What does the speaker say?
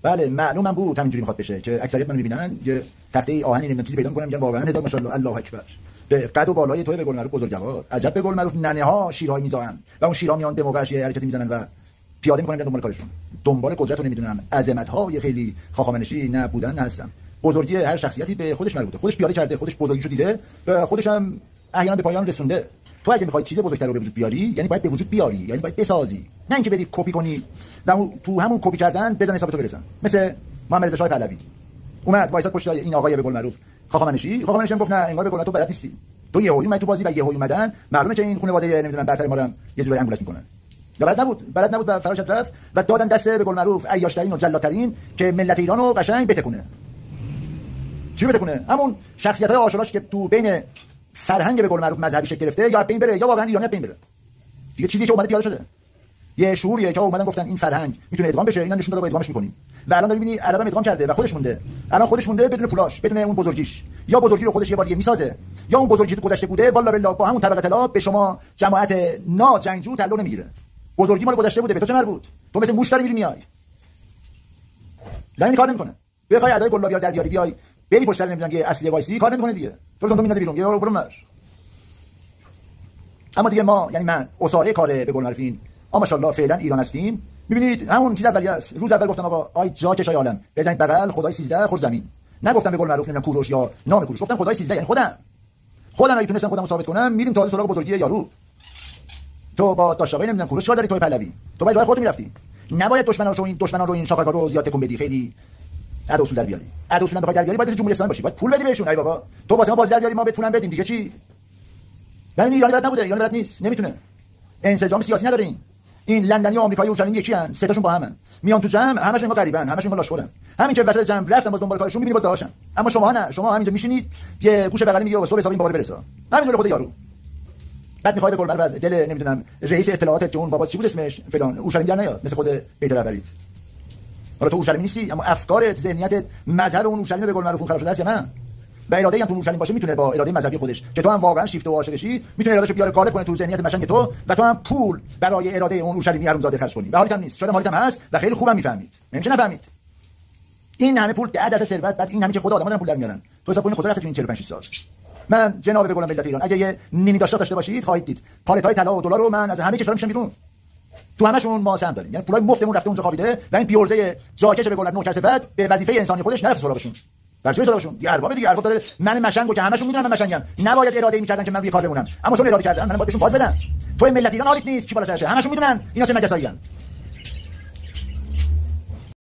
بله معلومم بود همینجوری میخواد بشه که اکثریت منو میبینن یه تخته آهنی نمیدونم چیزی پیدا میکنم میگن واقعا هزار ماشاءالله الله اکبر به قد و بالای تو به قول معروف بزرگوار عجب به قول معروف ننه ها شیرهای میذارن و اون شیرها میان به موقعش یه حرکتی میزنن و پیاده میکنن دنبال کارشون دنبال قدرت رو نمیدونم عظمت های خیلی خاخامنشی نه بودن نه هستم بزرگی هر شخصیتی به خودش مربوطه خودش پیاده کرده خودش بزرگیشو دیده به خودش هم احیانا به پایان رسونده تو اگه میخوای چیز بزرگتر رو به وجود بیاری یعنی باید به وجود بیاری یعنی باید بسازی نه اینکه بدی کپی کنی و تو همون کپی کردن بزن حساب تو برسن مثل محمد رضا شاه پهلوی اومد وایساد پشت این آقای به قول معروف خاخامنشی هم گفت نه انگار به قول تو بلد نیستی تو یهویی اومد تو بازی و یهویی اومدن معلومه که این خانواده نمیدونم برتر ما رو یه جوری انگولک میکنن بلد نبود و فراش رفت و دادن دست به قول معروف عیاشترین و جلاترین که ملت ایرانو قشنگ بتکونه چی بتکونه همون شخصیت‌های آشوراش که تو بین فرهنگ به قول معروف مذهبی شکل گرفته یا بین بره یا واقعا ایرانی بین بره دیگه چیزی که اومده پیاده شده یه شعوریه که اومدن گفتن این فرهنگ میتونه ادغام بشه اینا نشون داده با ادغامش می‌کنیم و الان می‌بینی عربم ادغام کرده و خودش مونده الان خودش مونده بدون پولاش بدون اون بزرگیش یا بزرگی رو خودش یه بار دیگه میسازه یا اون بزرگی تو گذشته بوده والله بالله با همون طبقه طلا به شما جماعت نا جنگجو تعلق نمیگیره بزرگی مال گذشته بوده به تو چه مربوط تو مثل موش داری میری میای این کار نمی‌کنه بخوای ادای گلابی در بیاری بیای بری پشت سر نمیدونم یه اصلی وایسی کار نمی‌کنه دیگه تو میندازی بیرون یا برو ماش اما دیگه ما یعنی من اساره کاره به قول معروف این ماشاءالله فعلا ایران هستیم می‌بینید همون چیز اولیه است روز اول گفتم آقا آی جا کشای عالم بزنید بغل خدای 13 خود زمین نگفتم به قول معروف نمیدونم کوروش یا نام کوروش گفتم خدای 13 یعنی خودم اگه تونستم خودمو ثابت کنم میریم تا سراغ بزرگی یارو تو با داشتاقی نمیدونم کوروش چیکار داری تو پهلوی تو باید راه خودت میرفتی نباید دشمنان رو این شاخه‌ها رو زیاد تکون بدی خیلی ادا اصول در بیاری ادا اصول بخوای در بیاری باید بری جمهوری اسلامی باشی باید پول بدی بهشون ای بابا تو واسه ما باز در بیاری ما به پولم بدیم دیگه چی ببین ایران بلد نبوده ایران بلد نیست نمیتونه انسجام سیاسی نداره این لندنی و آمریکایی و اروشلیم یکی ان سه تاشون با همن میان تو جمع همشون انگار غریبن همشون انگار لاشخورن همین که وسط جمع رفتن باز دنبال کارشون میبینی باز داشتن اما شما نه شما همینجا میشینید یه گوشه بغلی میگه واسه حساب این بابا برسا همینجوری خود یارو بعد میخوای به قول معروف دل نمیدونم رئیس اطلاعات که اون بابا چی بود اسمش فلان اورشلیم در نیاد مثل خود بیت رهبریت حالا تو اورشلیم نیستی اما افکارت ذهنیت مذهب اون اورشلیم به قول معروف خراب شده است یا نه و اراده هم تو اورشلیم باشه میتونه با اراده مذهبی خودش که تو هم واقعا شیفته و عاشقشی میتونه ارادهشو بیاره غالب کنه تو ذهنیت مشنگ تو و تو هم پول برای اراده اون اورشلیمی حرومزاده خرج کنی و حالیت هم نیست شاید حالیت هم هست و خیلی خوبم میفهمید نمیشه نفهمید این همه پول 10% ثروت بعد این همه که خدا آدم‌ها دارن پول در میارن تو حساب کنید خدا رفت تو این 45 سال من جناب به قولم ملت ایران اگه یه نیمی داشته باشید خواهید دید پالت‌های طلا و دلار رو من از همه کشورها میشم بیرون تو همشون ما سهم داریم یعنی پولای مفتمون رفته اونجا خوابیده و این بیورزه جاکش به قولم نوکر صفت به وظیفه انسانی خودش نرفت سراغشون برای چه سراغشون دیگه ارباب داده من مشنگو که همشون میدونن من مشنگم نباید اراده می‌کردن که من روی کار بمونم اما چون اراده کردن من باید بهشون باز بدم تو ملت ایران حالیت نیست چی بالا سرشه همشون میدونن اینا چه مگساییان